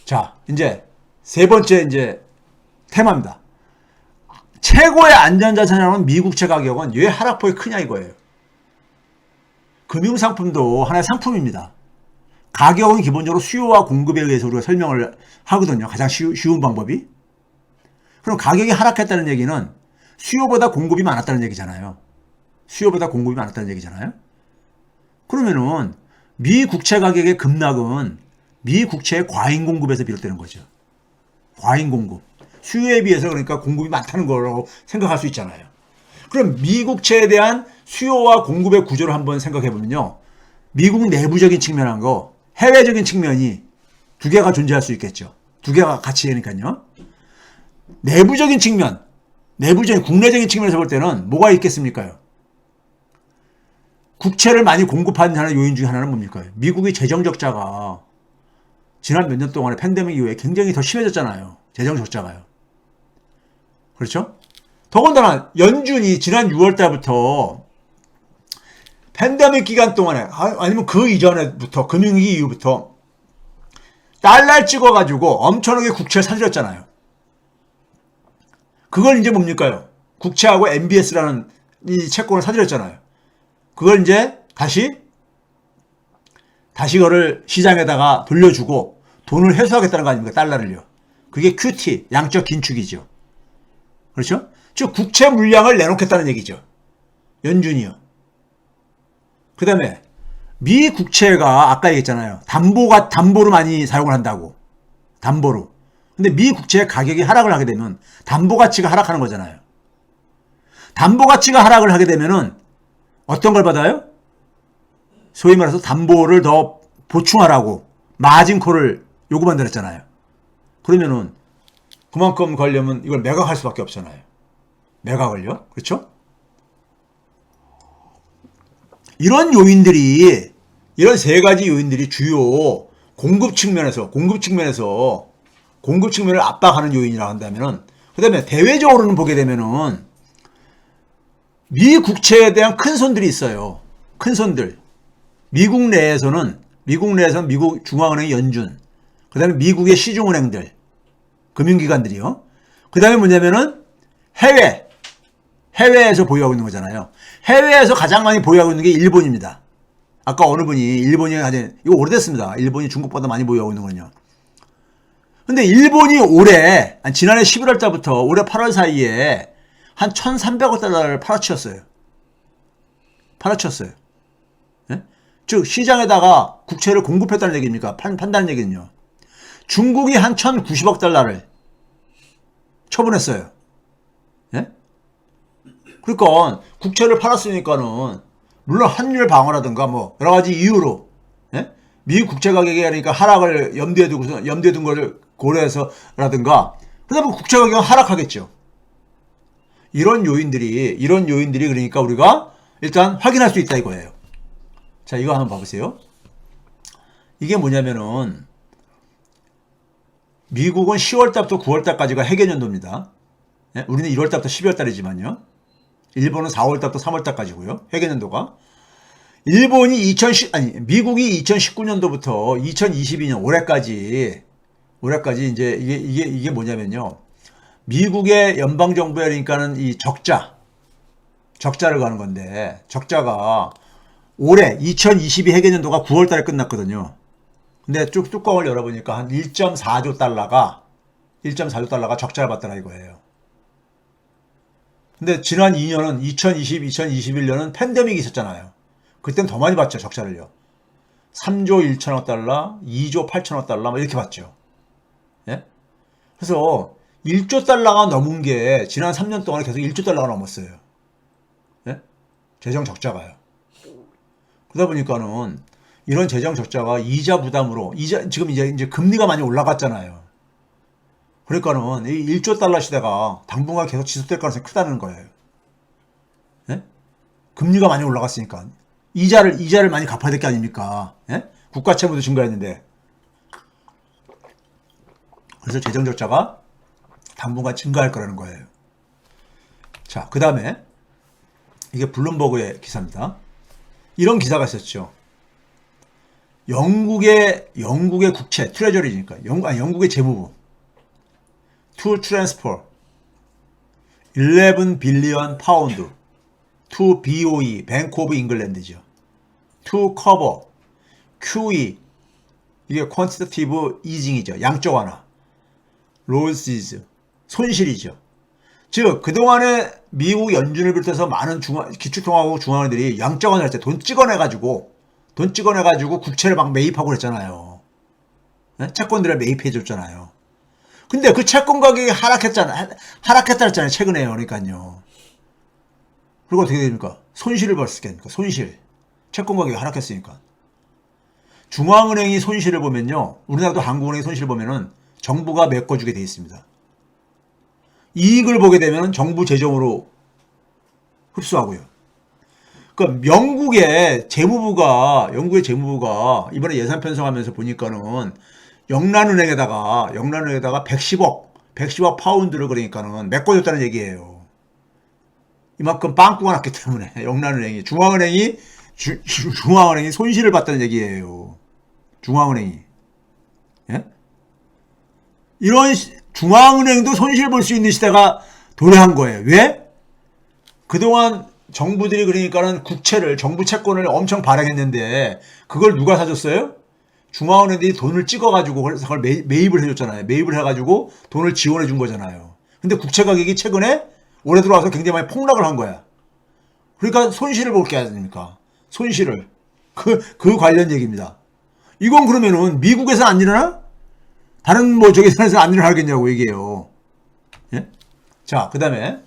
자, 이제 세 번째 이제 테마입니다. 최고의 안전자산이라는 미국채 가격은 왜 하락폭이 크냐 이거예요. 금융상품도 하나의 상품입니다. 가격은 기본적으로 수요와 공급에 의해서 우리가 설명을 하거든요. 가장 쉬운 방법이. 그럼 가격이 하락했다는 얘기는 수요보다 공급이 많았다는 얘기잖아요. 수요보다 공급이 많았다는 얘기잖아요. 그러면은 미 국채 가격의 급락은 미 국채의 과잉 공급에서 비롯되는 거죠. 과잉 공급. 수요에 비해서 그러니까 공급이 많다는 거라고 생각할 수 있잖아요. 그럼 미 국채에 대한 수요와 공급의 구조를 한번 생각해 보면요. 미국 내부적인 측면하고 해외적인 측면이 두 개가 존재할 수 있겠죠. 두 개가 같이 되니까요. 내부적인 측면, 국내적인 측면에서 볼 때는 뭐가 있겠습니까? 국채를 많이 공급하는 하나의 요인 중에 하나는 뭡니까? 미국의 재정 적자가 지난 몇 년 동안의 팬데믹 이후에 굉장히 더 심해졌잖아요. 재정 적자가요. 그렇죠? 더군다나 연준이 지난 6월 달부터 팬데믹 기간 동안에 아니면 그 이전에부터 금융위기 이후부터 달러를 찍어가지고 엄청나게 국채를 사들였잖아요. 그걸 이제 뭡니까요? 국채하고 MBS라는 이 채권을 사들였잖아요. 그걸 이제 다시 그거를 시장에다가 돌려주고 돈을 회수하겠다는 거 아닙니까? 달러를요. 그게 QT, 양적 긴축이죠. 그렇죠? 즉 국채 물량을 내놓겠다는 얘기죠. 연준이요. 그 다음에 미 국채가 아까 얘기했잖아요. 담보로 많이 사용을 한다고. 담보로. 근데 미 국채의 가격이 하락을 하게 되면 담보 가치가 하락하는 거잖아요. 담보 가치가 하락을 하게 되면은 어떤 걸 받아요? 소위 말해서 담보를 더 보충하라고 마진콜을 요구만 드렸잖아요. 그러면은 그만큼 걸려면 이걸 매각할 수밖에 없잖아요. 매각을요. 그렇죠? 이런 세 가지 요인들이 주요 공급 측면에서 공급 측면을 압박하는 요인이라 한다면은, 그 다음에 대외적으로는 보게 되면은 미 국채에 대한 큰 손들이 있어요. 큰 손들. 미국 내에서는 미국 중앙은행 연준, 그 다음에 미국의 시중은행들, 금융기관들이요. 그 다음에 뭐냐면은 해외에서 보유하고 있는 거잖아요. 해외에서 가장 많이 보유하고 있는 게 일본입니다. 아까 어느 분이 일본이 이거 오래됐습니다. 일본이 중국보다 많이 보유하고 있는 거는요. 근데 일본이 지난해 11월 달부터 올해 8월 사이에 한 1,300억 달러를 팔아치웠어요. 예? 즉 시장에다가 국채를 공급했다는 얘기입니까? 판다는 얘기는요. 중국이 한 1,090억 달러를 처분했어요. 예? 그러니까 국채를 팔았으니까는 물론 환율 방어라든가 뭐 여러 가지 이유로, 예? 미국 국채 가격이 그러니까 하락을 염두에 둔 거를 고려해서라든가, 그다음에 국채 가격은 하락하겠죠. 이런 요인들이 그러니까 우리가 일단 확인할 수 있다 이거예요. 자, 이거 한번 봐보세요. 이게 뭐냐면은 미국은 10월 달부터 9월 달까지가 해계년도입니다. 예? 우리는 1월 달부터 12월 달이지만요. 일본은 4월 달부터 3월 달까지고요. 해계년도가. 미국이 2019년도부터 2022년 올해까지 이제 이게 뭐냐면요. 미국의 연방정부에 그러니까는 이 적자를 가는 건데, 적자가 올해 2022 해계년도가 9월 달에 끝났거든요. 근데 쭉 뚜껑을 열어보니까 한 1.4조 달러가 적자를 봤다는 이거예요. 근데 지난 2년은 2020, 2021년은 팬데믹이 있었잖아요. 그땐 더 많이 봤죠, 적자를요. 3조 1천억 달러, 2조 8천억 달러 막 이렇게 봤죠. 예? 그래서 1조 달러가 넘은 게 지난 3년 동안에 계속 1조 달러가 넘었어요. 예? 재정 적자가요. 그러다 보니까는 이런 재정 적자가 이자 부담으로, 지금 이제 금리가 많이 올라갔잖아요. 그러니까는 이 1조 달러 시대가 당분간 계속 지속될 가능성이 크다는 거예요. 예? 금리가 많이 올라갔으니까. 이자를 많이 갚아야 될 게 아닙니까? 예? 국가 채무도 증가했는데. 그래서 재정 적자가 당분간 증가할 거라는 거예요. 자, 그 다음에 이게 블룸버그의 기사입니다. 이런 기사가 있었죠. 영국의 국채, 트레저리니까. 영국의 재무부. To transfer 11 빌리언 파운드 to BOE, 뱅크 오브 잉글랜드죠. to cover QE, 이게 퀀티티티브 이징이죠. 양적 완화. losses, 손실이죠. 즉 그동안에 미국 연준을 비롯해서 많은 기축통화국 중앙은행들이 양적 완화할 때 돈 찍어내가지고 국채를 막 매입하고 그랬잖아요. 네? 채권들을 매입해줬잖아요. 근데 그 채권 가격이 하락했다 그랬잖아요. 최근에요. 그러니까요. 그리고 어떻게 됩니까? 손실을 벌었을 게니까 손실. 채권 가격이 하락했으니까. 중앙은행이 손실을 보면요. 우리나라도 한국은행이 손실을 보면은 정부가 메꿔주게 돼 있습니다. 이익을 보게 되면 정부 재정으로 흡수하고요. 그러니까 영국의 재무부가 이번에 예산 편성하면서 보니까는 영란은행에다가 110억 파운드를 그러니까는 메꿔줬다는 얘기예요. 이만큼 빵꾸가 났기 때문에 영란은행이 중앙은행이 손실을 봤다는 얘기예요. 중앙은행이. 예? 이런 중앙은행도 손실 볼 수 있는 시대가 도래한 거예요. 왜? 그동안 정부들이 그러니까는 정부 채권을 엄청 발행했는데 그걸 누가 사줬어요? 중앙은행들이 돈을 찍어가지고 그걸 매입을 해줬잖아요. 매입을 해가지고 돈을 지원해 준 거잖아요. 근데 국채 가격이 최근에 올해 들어와서 굉장히 많이 폭락을 한 거야. 그러니까 손실을 볼 게 아닙니까? 손실을. 그 관련 얘기입니다. 이건 그러면은 미국에서 안 일어나? 다른 저기에서 안 일어나겠냐고 얘기해요. 예? 자, 그 다음에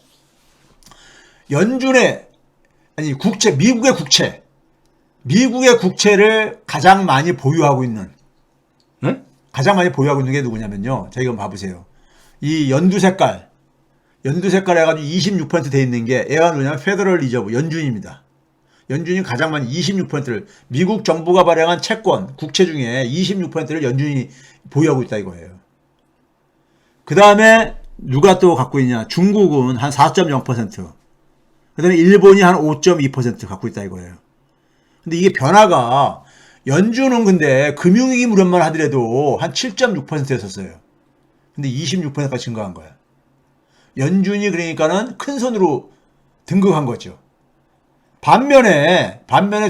미국의 국채를 가장 많이 보유하고 있는, 네? 가장 많이 보유하고 있는 게 누구냐면요. 자, 이거 봐보세요. 이 연두 색깔 해가지고 26% 돼 있는 게 얘가 누구냐면 페더럴 리저브, 연준입니다. 연준이 가장 많이 26%를, 미국 정부가 발행한 채권, 국채 중에 26%를 연준이 보유하고 있다 이거예요. 그 다음에 누가 또 갖고 있냐. 중국은 한 4.0%. 그 다음에 일본이 한 5.2% 갖고 있다 이거예요. 근데 이게 변화가, 연준은 근데 금융위기 무렵만 하더라도 한 7.6%였었어요. 근데 26%까지 증가한 거야. 연준이 그러니까는 큰 손으로 등극한 거죠. 반면에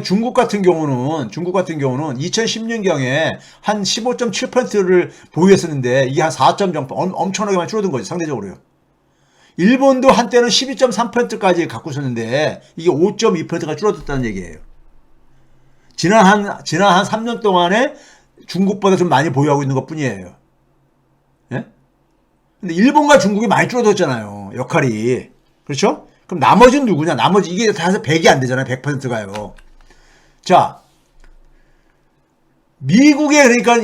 중국 같은 경우는 2010년경에 한 15.7%를 보유했었는데 이게 한 4.0% 엄청나게 많이 줄어든 거죠. 상대적으로요. 일본도 한때는 12.3%까지 갖고 있었는데 이게 5.2%가 줄어들었다는 얘기예요. 지난 한 3년 동안에 중국보다 좀 많이 보유하고 있는 것 뿐이에요. 예? 근데 일본과 중국이 많이 줄어들었잖아요. 역할이. 그렇죠? 그럼 나머지는 누구냐? 나머지 이게 다 해서 100이 안 되잖아요. 100%가요. 자, 미국의 그러니까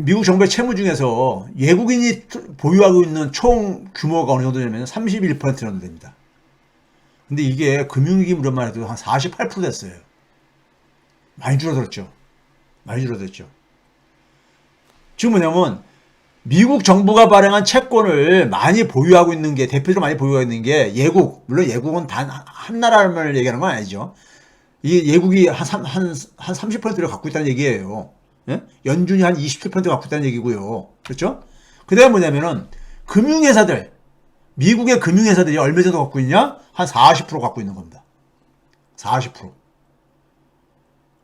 미국 정부의 채무 중에서 외국인이 보유하고 있는 총 규모가 어느 정도 되냐면 31% 정도 됩니다. 근데 이게 금융위기 무렵만 해도 한 48% 됐어요. 많이 줄어들었죠. 지금 뭐냐면 미국 정부가 발행한 채권을 많이 보유하고 있는 게, 대표적으로 많이 보유하고 있는 게 물론 예국은 단 한 나라를 얘기하는 건 아니죠. 이 예국이 한 30%를 갖고 있다는 얘기예요. 예? 연준이 한 27% 갖고 있다는 얘기고요. 그렇죠? 그 다음에 뭐냐면은 금융회사들, 미국의 금융회사들이 얼마 정도 갖고 있냐? 한 40% 갖고 있는 겁니다. 40%.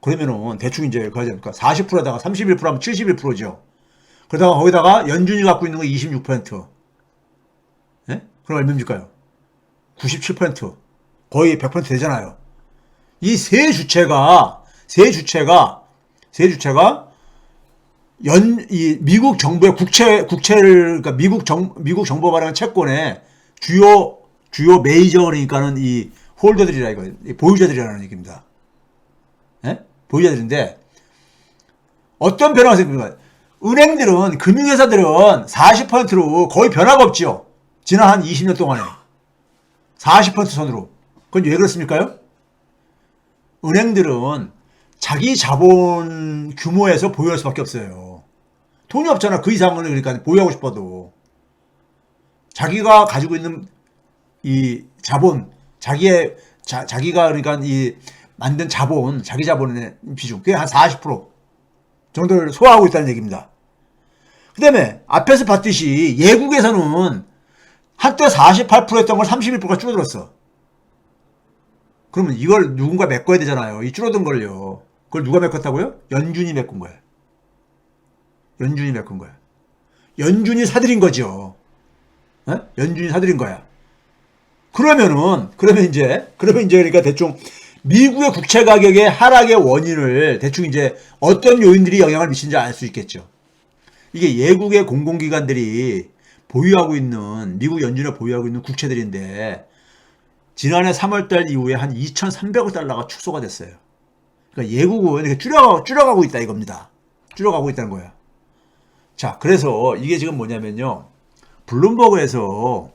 그러면은 대충 이제 그러니까 40%에다가 31%하면 71%죠. 그러다가 거기다가 연준이 갖고 있는 거 26%. 예? 그럼 얼마입니까요? 97%. 거의 100% 되잖아요. 이 세 주체가 미국 정부의 국채를, 그러니까 미국 정부가 발행한 채권의 주요 메이저, 그러니까는 이 홀더들이라 이거예요. 보유자들이라는 얘기입니다. 예? 보유자들인데 어떤 변화가 생깁니까? 은행들은, 금융회사들은 40%로 거의 변화가 없죠. 지난 한 20년 동안에. 40% 선으로. 그건 왜 그렇습니까요? 은행들은 자기 자본 규모에서 보유할 수밖에 없어요. 돈이 없잖아. 그 이상을 그러니까 보유하고 싶어도. 자기가 가지고 있는 이 자본, 자기가 그러니까 만든 자본, 자기 자본의 비중, 그게 한 40% 정도를 소화하고 있다는 얘기입니다. 그 다음에 앞에서 봤듯이 예국에서는 한때 48%였던 걸 31%가 줄어들었어. 그러면 이걸 누군가 메꿔야 되잖아요. 이 줄어든 걸요. 그걸 누가 메꿨다고요? 연준이 메꾼 거야. 연준이 메꾼 거야. 연준이 사들인 거죠. 에? 연준이 사들인 거야. 그러면 이제 그러니까 대충 미국의 국채 가격의 하락의 원인을 대충 이제 어떤 요인들이 영향을 미치는지 알 수 있겠죠. 이게 예국의 공공기관들이 보유하고 있는, 미국 연준이 보유하고 있는 국채들인데, 지난해 3월달 이후에 한 2,300억 달러가 축소가 됐어요. 그러니까 예국은 이렇게 줄여가고 있다 이겁니다. 줄여가고 있다는 거야. 자, 그래서 이게 지금 뭐냐면요. 블룸버그에서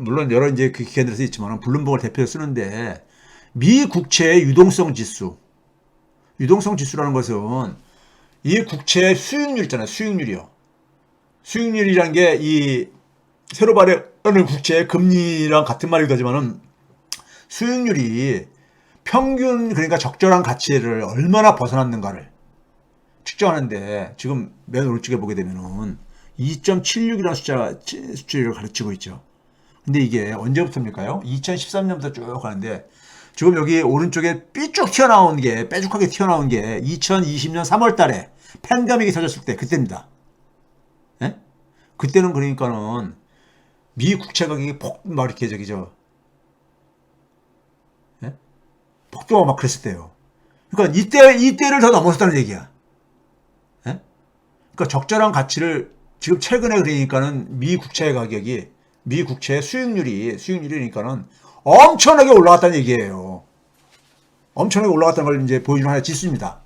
물론 여러 이제 그 기관들에서 있지만 블룸버그를 대표로 쓰는데, 미 국채의 유동성 지수라는 것은 이 국채의 수익률 있잖아요. 수익률이요. 수익률이라는 게 이 새로 발행하는 국채의 금리랑 같은 말이기도 하지만은 수익률이 평균, 그러니까 적절한 가치를 얼마나 벗어났는가를 측정하는데, 지금 맨 오른쪽에 보게 되면은 2.76이라는 수치를 가르치고 있죠. 근데 이게 언제부터입니까요? 2013년부터 쭉 가는데, 지금 여기 오른쪽에 빼죽하게 튀어나온 게 2020년 3월 달에 팬데믹이 터졌을 때, 그때입니다. 예? 그때는 그러니까는 미 국채 가격이 막 이렇게 예? 폭등하고 막 그랬을 때요. 그러니까 이때를 더 넘어섰다는 얘기야. 예? 그러니까 적절한 가치를 지금 최근에 그러니까는 미 국채의 수익률이니까는 엄청나게 올라갔다는 얘기예요. 엄청나게 올라갔다는 걸 이제 보여주는 하나의 지수입니다.